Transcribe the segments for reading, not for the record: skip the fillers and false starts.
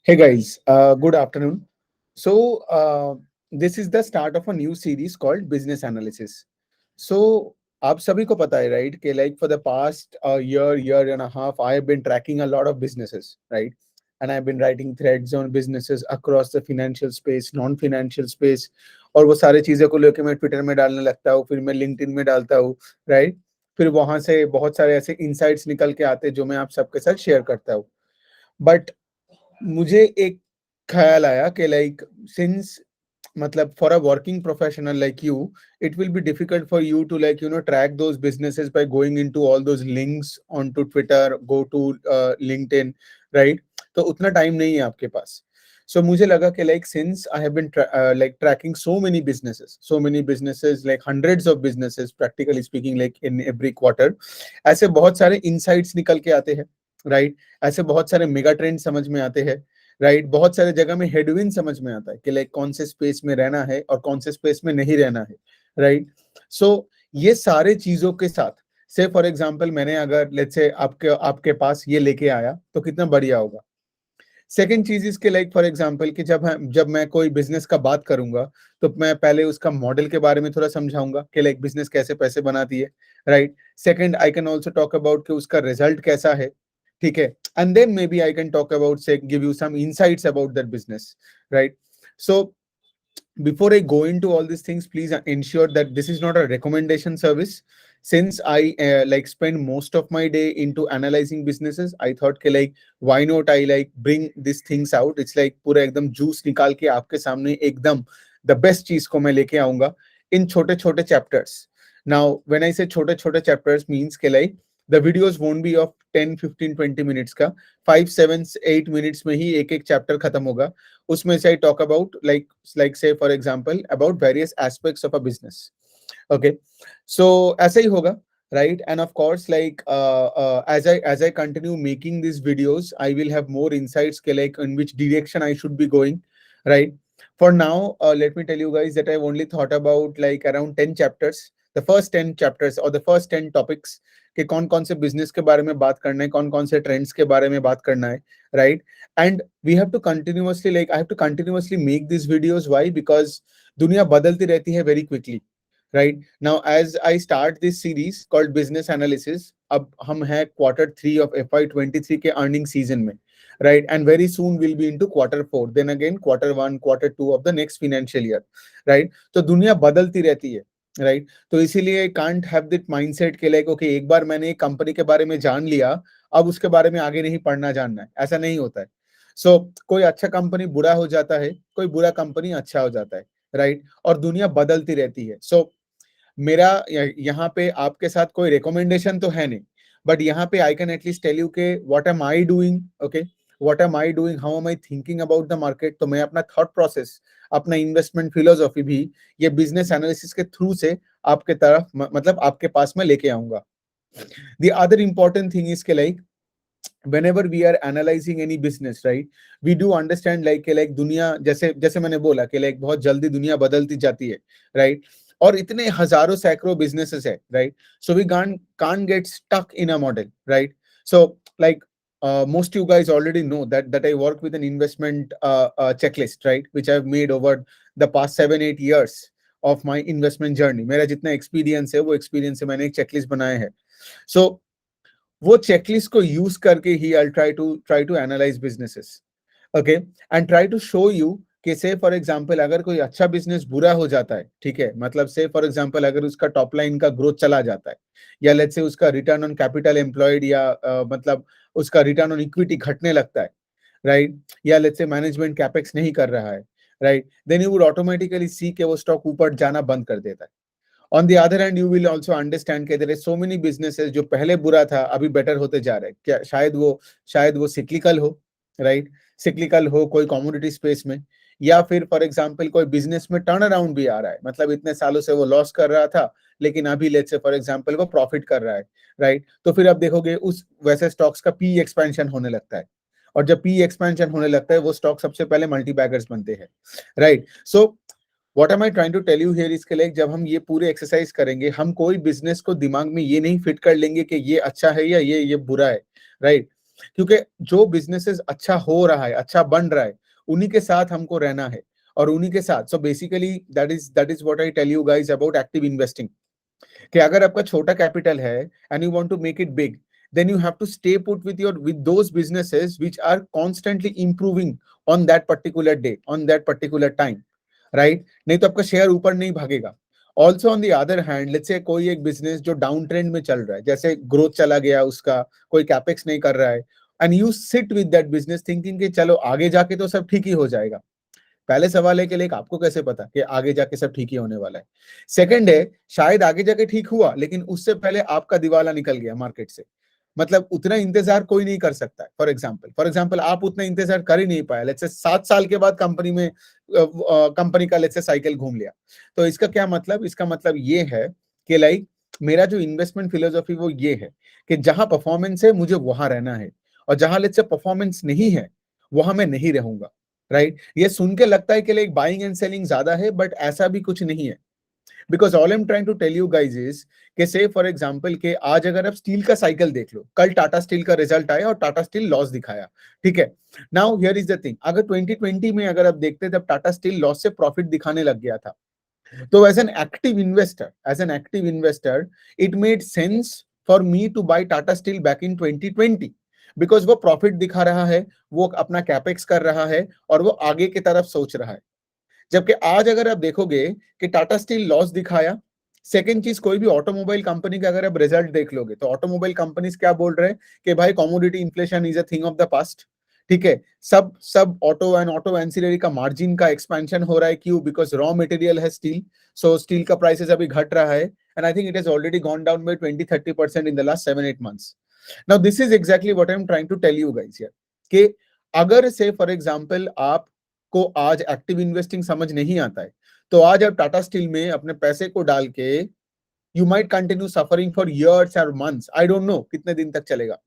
Hey guys, good afternoon. This is the start of a new series called Business Analysis. So, आप सभी को पता है right कि like for the past year and a half, I have been tracking a lot of businesses, right? And I've been writing threads on businesses across the financial space, non-financial space, और वो सारी चीजें को लेके मैं Twitter में डालने लगता हूँ, फिर मैं लिंक्डइन में डालता हूँ, right? फिर वहां से बहुत सारे ऐसे insights निकल के आते हैं जो मैं आप सबके साथ शेयर करता हूँ. बट मुझे एक ख्याल आया कि लाइक सिंस मतलब for a working professional like you it will be difficult for you to like track those businesses by going into all those links onto Twitter, go to LinkedIn, right? तो उतना time नहीं है आपके पास. So मुझे लगा कि like since I have been like tracking so many businesses like hundreds of businesses practically speaking like in every quarter, ऐसे बहुत सारे insights निकल के आते हैं, right? ऐसे बहुत सारे मेगा ट्रेंड समझ में आते हैं, राइट? बहुत सारे जगह में हेडविन समझ में आता है कि लाइक कौन से स्पेस में रहना है और कौन से स्पेस में नहीं रहना है, राइट? सो ये सारे चीजों के साथ से फॉर एग्जांपल मैंने अगर लेट्स से आपके आपके पास ये लेके आया तो कितना बढ़िया होगा. सेकंड चीज इसके लाइक फॉर एग्जांपल कि जब मैं कोई बिजनेस का बात करूंगा तो मैं पहले उसका मॉडल के बारे में थोड़ा समझाऊंगा कि लाइक बिजनेस कैसे पैसे बनाती है, right? Second I can also talk about कि उसका रिजल्ट कैसा है, ठीक है? And then maybe I can talk about say give you some insights about that business, right? So before I go into all these things, please ensure that this is not a recommendation service. Since I like spend most of my day into analyzing businesses, I thought कि like why not I like bring these things out. It's like पूरा एकदम juice निकाल के आपके सामने एकदम the best चीज को मैं लेके आऊंगा इन छोटे छोटे chapters. Now when I say छोटे छोटे chapters means कि like the videos won't be of 10, 15, 20 minutes का, 5, 7, 8 minutes में ही एक एक chapter खत्म होगा. उसमें से I talk about like say for example about various aspects of a business. Okay, so ऐसा ही होगा, right? And of course like as I continue making these videos, I will have more insights के like in which direction I should be going, right? For now, let me tell you guys that I've only thought about like around 10 chapters, the first 10 chapters or the first 10 topics कि कौन कौन से business के बारे में बात करना है, कौन कौन से ट्रेंड्स के बारे में बात करना है, right? And we have to continuously like I have to continuously make these videos. Why? Because दुनिया बदलती रहती है very quickly, right? Now as I start this series called business analysis, अब हम हैं Q3 of FY23 के earning season में, right? And very soon we'll be into Q4, then again Q1, Q2 of the next financial year, right? तो दुनिया बदलती रहती है, राइट? तो इसीलिए कांट हैव दैट माइंडसेट के लाइक ओके एक बार मैंने एक कंपनी के बारे में जान लिया, अब उसके बारे में आगे नहीं पढ़ना जानना है, ऐसा नहीं होता है. सो कोई अच्छा कंपनी बुरा हो जाता है, कोई बुरा कंपनी अच्छा हो जाता है, राइट? और दुनिया बदलती रहती है. सो मेरा यहाँ पे आपके साथ कोई रिकमेंडेशन तो है नहीं, बट यहाँ पे I can at least tell you के what am I doing, okay? What am I doing, how am I thinking about the market. तो मैं अपना थॉट प्रोसेस, अपना इन्वेस्टमेंट फिलोसॉफी भी ये बिजनेस एनालिसिस के थ्रू से आपके तरफ मतलब आपके पास में लेके आऊंगा. The other important thing is के like whenever we are analyzing any business, right, we do understand like दुनिया जैसे जैसे मैंने बोला कि like बहुत जल्दी दुनिया बदलती जाती है, right? और इतने हजारों सैकड़ों businesses है, right? So we can't get stuck in a model, right? So like most you guys already know that I work with an investment checklist, right, which I've made over the past 7-8 years of my investment journey. मेरा जितना experience है वो experience से मैंने एक checklist बनाया है. So वो चेकलिस्ट को यूज करके ही I try to analyse businesses, okay? And try to show you कि से फॉर एग्जांपल अगर कोई अच्छा बिजनेस बुरा हो जाता है, ठीक है, मतलब से फॉर एग्जांपल अगर उसका टॉप लाइन का ग्रोथ चला जाता है, या लेट्स से उसका रिटर्न ऑन कैपिटल एम्प्लॉयड या मतलब उसका रिटर्न ऑन इक्विटी घटने लगता है, राइट? या लेट्स से मैनेजमेंट कैपेक्स नहीं कर रहा है, right? Then you would automatically see कि वो स्टॉक ऊपर जाना बंद कर देता है. On the other hand, you will also understand कि there is so many businesses जो पहले बुरा था अभी बेटर होते जा रहे हैं. क्या शायद वो सिक्लिकल हो, राइट? सिक्लिकल हो कोई कमोडिटी स्पेस में, या फिर फॉर एग्जांपल कोई बिजनेस में टर्न अराउंड भी आ रहा है, मतलब इतने सालों से वो लॉस कर रहा था लेकिन अभी लेट्स से फॉर एग्जांपल वो प्रॉफिट कर रहा है, राइट? तो फिर आप देखोगे उस वैसे स्टॉक्स का पी एक्सपेंशन होने लगता है, और जब पी एक्सपेंशन होने लगता है वो स्टॉक सबसे पहले मल्टी बैगर्स बनते हैं, right? So what am I trying to tell you here इसके लिए जब हम ये पूरे एक्सरसाइज करेंगे, हम कोई बिजनेस को दिमाग में ये नहीं फिट कर लेंगे कि ये अच्छा है या ये बुरा है, राइट? क्योंकि जो बिजनेसेस अच्छा हो रहा है, अच्छा बन रहा है, उन्हीं के साथ हमको रहना है और उन्हीं के साथ. So basically that is what I tell you guys about active investing. कि अगर आपका छोटा कैपिटल है and you want to make it big, then you have to stay put with those businesses which are constantly improving on that particular day, on that particular time, right? नहीं तो आपका share ऊपर नहीं भागेगा. Also on the other hand, let's say कोई एक business जो down trend में चल रहा है, जैसे ग्रोथ चला गया उसका, कोई कैपेक्स नहीं कर रहा है, and you sit with that business thinking कि चलो आगे जाके तो सब ठीक ही हो जाएगा. पहले सवाल है कि लाइक आपको कैसे पता कि आगे जाके सब ठीक ही होने वाला है. सेकंड है, शायद आगे जाके ठीक हुआ लेकिन उससे पहले आपका दिवाला निकल गया मार्केट से. मतलब उतना इंतजार कोई नहीं कर सकता है. फॉर एग्जाम्पल आप उतना इंतजार कर ही नहीं पाया. लेट्स से 7 साल के बाद कंपनी का लेट्स से साइकिल घूम लिया. तो इसका क्या मतलब, इसका मतलब ये है कि लाइक मेरा जो इन्वेस्टमेंट फिलोसॉफी वो ये है कि जहां परफॉर्मेंस है मुझे वहां रहना है, और जहां लेट्स से परफॉर्मेंस नहीं है वहां मैं नहीं रहूंगा. राइट? ये सुन के लगता है कि लाइक बाइंग एंड सेलिंग ज्यादा है, बट ऐसा भी कुछ नहीं है. Because all I'm trying to tell you guys is कि से फॉर एग्जांपल के आज अगर आप स्टील का साइकिल देख लो, कल टाटा स्टील का रिजल्ट आया और टाटा स्टील लॉस दिखाया. ठीक है, now here is the thing, अगर 2020 में अगर आप देखते तब टाटा स्टील लॉस से प्रॉफिट दिखाने लग गया था. तो as an active investor it made sense for me to buy Tata Steel back in 2020, because वो प्रॉफिट दिखा रहा है, वो अपना कैपेक्स कर रहा है और वो आगे की तरफ सोच रहा है. जबकि आज अगर आप देखोगे कि टाटा स्टील लॉस दिखाया. सेकेंड चीज, कोई भी ऑटोमोबाइल कंपनी का अगर आप रिजल्ट देख लोगे तो ऑटोमोबाइल कंपनीज क्या बोल रहे हैं कि भाई commodity inflation is a thing of the past. ठीक है, सब सब ऑटो एंड ऑटो एंसिलरी का मार्जिन का एक्सपेंशन हो रहा है. क्यों? बिकॉज रॉ मटेरियल है स्टील. सो स्टील का प्राइसेस अभी घट रहा है, and I think it has already gone down by 20-30% in the last 7-8 months. Now this is exactly what I'm trying to tell you guys here, कि अगर से for example आप को आज एक्टिव इन्वेस्टिंग समझ नहीं आता है, तो आज आप टाटा स्टील में अपने पैसे को डाल के you might continue suffering for years और मंथ्स. आई डोंट नो कितने दिन तक चलेगा.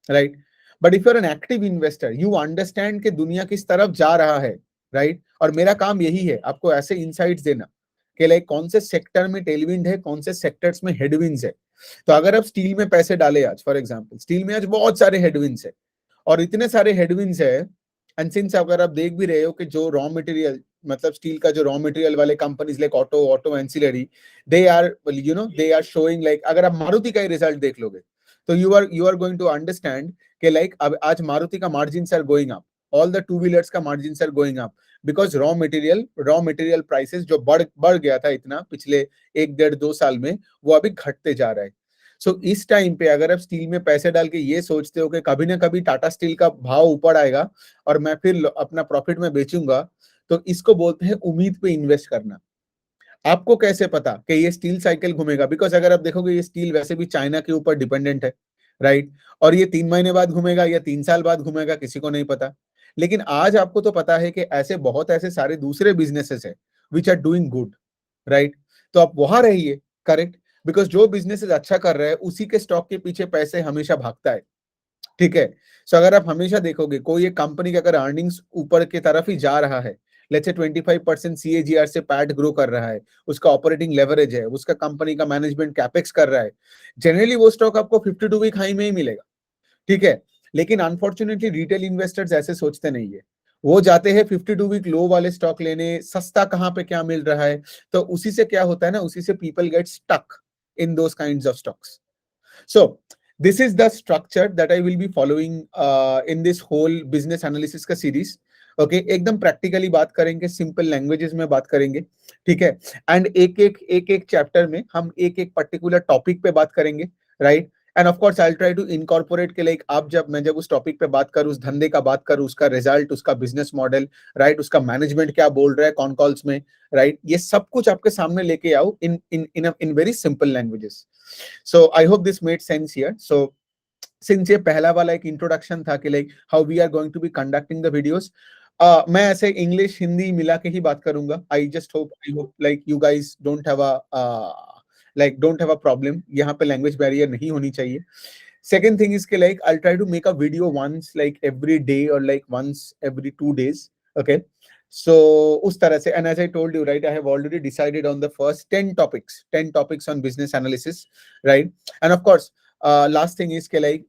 Right? But if you are an active investor, you understand कि दुनिया किस तरफ जा रहा है. राइट? और मेरा काम यही है आपको ऐसे इनसाइट्स देना कि लाइक कौन से सेक्टर में टेलविंड है, कौन से सेक्टर्स में हेडविंड्स है. तो अगर आप स्टील में पैसे डाले आज, फॉर एग्जांपल स्टील में आज बहुत सारे हेडविंड्स है, और इतने सारे हेडविंड्स है, एंड सिंस अगर आप देख भी रहे हो कि जो रॉ मटेरियल, मतलब स्टील का जो रॉ मटेरियल वाले companies like auto ancillary, they are showing like, अगर आप मारुति का ही रिजल्ट देख लोगे तो you are going to understand कि लाइक अब आज मारुति का margins are going up, all the two wheelers का margins are going up, because raw material prices जो बढ़ गया था इतना पिछले 1-1.5-2 साल में, वो अभी घटते जा रहा है. सो इस टाइम पे अगर आप स्टील में पैसे डाल के ये सोचते हो कि कभी ना कभी टाटा स्टील का भाव ऊपर आएगा और मैं फिर अपना प्रॉफिट में बेचूंगा, तो इसको बोलते हैं उम्मीद पे इन्वेस्ट करना. आपको कैसे पता कि ये स्टील साइकिल घूमेगा? बिकॉज अगर आप देखोगे ये स्टील वैसे भी चाइना के ऊपर डिपेंडेंट है. राइट? और ये 3 महीने बाद घूमेगा या 3 साल बाद घूमेगा, किसी को नहीं पता. लेकिन आज आपको तो पता है कि ऐसे सारे दूसरे बिजनेसेस है which are doing good. Right? तो आप वहां रहिए. करेक्ट? बिकॉज जो बिजनेसेस अच्छा कर रहे हैं उसी के स्टॉक के पीछे पैसे हमेशा भागता है. ठीक है? सो अगर आप हमेशा देखोगे कोई एक कंपनी का अगर अर्निंग्स ऊपर की तरफ ही जा रहा है, लेट्स से 25% CAGR से पैट ग्रो कर रहा है, उसका ऑपरेटिंग लेवरेज है, उसका कंपनी का मैनेजमेंट कैपेक्स कर रहा है, जनरली वो स्टॉक आपको 52 वीक हाई में ही मिलेगा. ठीक है? लेकिन अनफॉर्चुनेटली रिटेल इन्वेस्टर्स ऐसे सोचते नहीं है. वो जाते हैं 52 वीक लो वाले स्टॉक लेने, सस्ता कहां पे क्या मिल रहा है. तो उसी से क्या होता है ना, उसी से people get stuck in those kinds of stocks. So this is the structure that I will be following in this whole business analysis का series. ओके, एकदम प्रैक्टिकली बात करेंगे, सिंपल लैंग्वेजेस में बात करेंगे. ठीक है? एंड एक एक चैप्टर में हम एक एक पर्टिकुलर टॉपिक पे बात करेंगे. Right? And of course I try to incorporate के लाइक मैं जब उस टॉपिक पे बात करूं, उस धंधे का बात करूं, उसका रिजल्ट, उसका बिजनेस मॉडल, राइट, उसका मैनेजमेंट क्या बोल रहा है कॉन कॉल्स में, राइट, ये सब कुछ आपके सामने लेके आओ in very simple languages. So I hope this made sense here. So since ये पहला वाला एक इंट्रोडक्शन था कि like how we are going to be conducting the videos, मैं ऐसे इंग्लिश हिंदी मिला के ही बात करूंगा. I hope like you guys don't have a problem. यहाँ पे लैंग्वेज बैरियर नहीं होनी चाहिए. Second thing is कि like I'll try to make a video once like every day or like once every 2 days. Okay. So उस तरह से, and as I told you, right, I have already decided on the first 10 topics on business analysis, right? And of course, last thing is कि like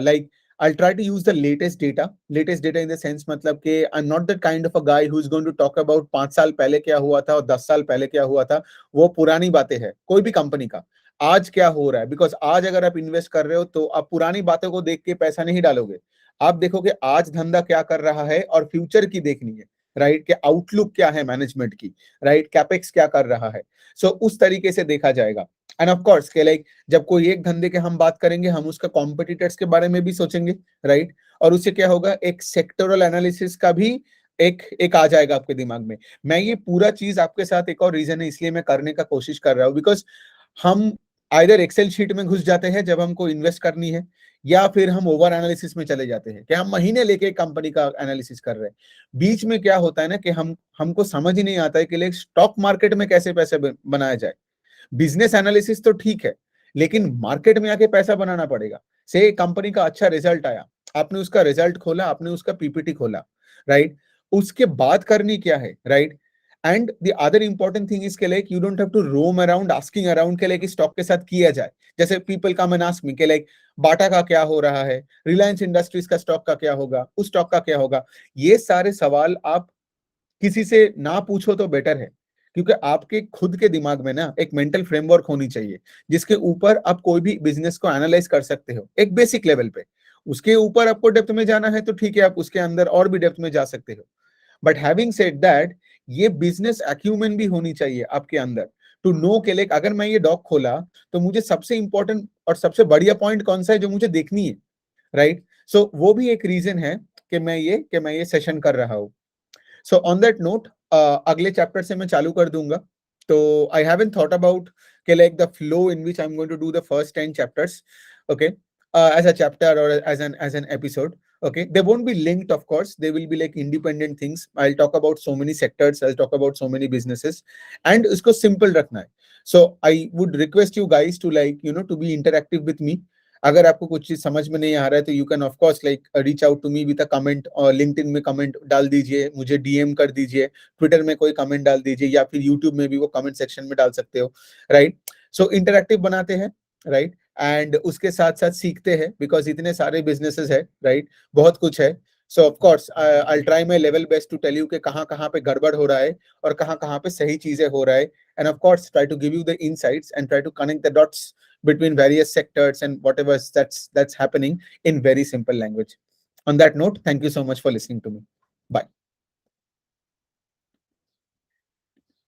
like I'll try to use the latest data in the sense मतलब कि I'm not the kind of a guy who's going to talk about 5 साल पहले क्या हुआ था और 10 साल पहले क्या हुआ था, वो पुरानी बातें हैं कोई भी कंपनी का। आज क्या हो रहा है, बिकॉज आज अगर आप इन्वेस्ट कर रहे हो तो आप पुरानी बातों को देख के पैसा नहीं डालोगे, आप देखोगे आज धंधा क्या कर रहा है और फ्यूचर की देखनी है, राइट, कि आउटलुक क्या है मैनेजमेंट की, राइट, कैपेक्स क्या कर रहा है। सो उस तरीके से देखा जाएगा। एंड ऑफ कोर्स के लाइक जब कोई एक धंधे के हम बात करेंगे, हम उसका कॉम्पिटिटर्स के बारे में भी सोचेंगे, राइट, और उससे क्या होगा, एक सेक्टोरल एनालिसिस का भी एक एक आ जाएगा आपके दिमाग में। मैं ये पूरा चीज आपके साथ एक और रीजन है इसलिए मैं करने का कोशिश कर रहा हूँ, बिकॉज हम आइदर एक्सेल शीट में घुस जाते हैं जब हमको इन्वेस्ट करनी है, या फिर हम ओवर एनालिसिस में चले जाते हैं कि हम महीने लेके एक कंपनी का एनालिसिस कर रहे हैं। बीच में क्या होता है ना कि हमको समझ ही नहीं आता है कि स्टॉक मार्केट में कैसे पैसे बनाया जाए। बिजनेस एनालिसिस तो ठीक है, लेकिन मार्केट में आके पैसा बनाना पड़ेगा। से कंपनी का अच्छा रिजल्ट आया, आपने उसका रिजल्ट खोला, आपने उसका पीपीटी खोला, राइट, उसके बाद करनी क्या है, right. And the other important thing is के like you don't have to roam around asking around के लाइक स्टॉक के साथ किया जाए। जैसे people come and ask me के लाइक बाटा का क्या हो रहा है, रिलायंस इंडस्ट्रीज का स्टॉक का क्या होगा, उस स्टॉक का क्या होगा। ये सारे सवाल आप किसी से ना पूछो तो बेटर है, क्योंकि आपके खुद के दिमाग में ना एक मेंटल फ्रेमवर्क होनी चाहिए जिसके ऊपर आप कोई भी बिजनेस को एनालाइज कर सकते हो एक बेसिक लेवल पे। उसके ऊपर आपको डेप्थ में जाना है तो ठीक है, आप उसके अंदर और भी डेप्थ में जा सकते हो। बट हैविंग सेड दैट, ये बिजनेस एक्यूमेन भी होनी चाहिए आपके अंदर टू नो के लाइक अगर मैं ये डॉग खोला तो मुझे सबसे इंपॉर्टेंट और सबसे बढ़िया पॉइंट कौन सा है जो मुझे देखनी है, राइट। सो वो भी एक रीजन है कि मैं ये सेशन कर रहा हूँ। सो ऑन दैट नोट अगले चैप्टर से मैं चालू कर दूंगा। तो आई हैवंट थॉट अबाउट के like the flow in which I am going to do the first 10 chapters, okay, as a chapter or as an episode, okay. They won't be linked, of course, they will be like independent things. I'll talk about so many sectors, I'll talk about so many businesses, and isko simple rakhna hai. So I would request you guys to like to be interactive with me. अगर आपको कुछ चीज समझ में नहीं आ रहा है तो you can of course like reach out to me with a comment, और लिंक्डइन में कमेंट डाल दीजिए, मुझे डीएम कर दीजिए, ट्विटर में कोई कमेंट डाल दीजिए, या फिर यूट्यूब में भी वो कमेंट सेक्शन में डाल सकते हो, राइट। सो इंटरैक्टिव बनाते हैं, राइट, एंड उसके साथ साथ सीखते हैं, बिकॉज इतने सारे बिजनेसेस है, राइट, बहुत कुछ है। So of course I try my level best to tell you कि कहाँ कहाँ पे गड़बड़ हो रहा है और कहाँ कहाँ पे सही चीजें हो रहा है, and of course try to give you the insights and try to connect the dots between various sectors and whatever that's happening in very simple language. On that note, thank you so much for listening to me. Bye.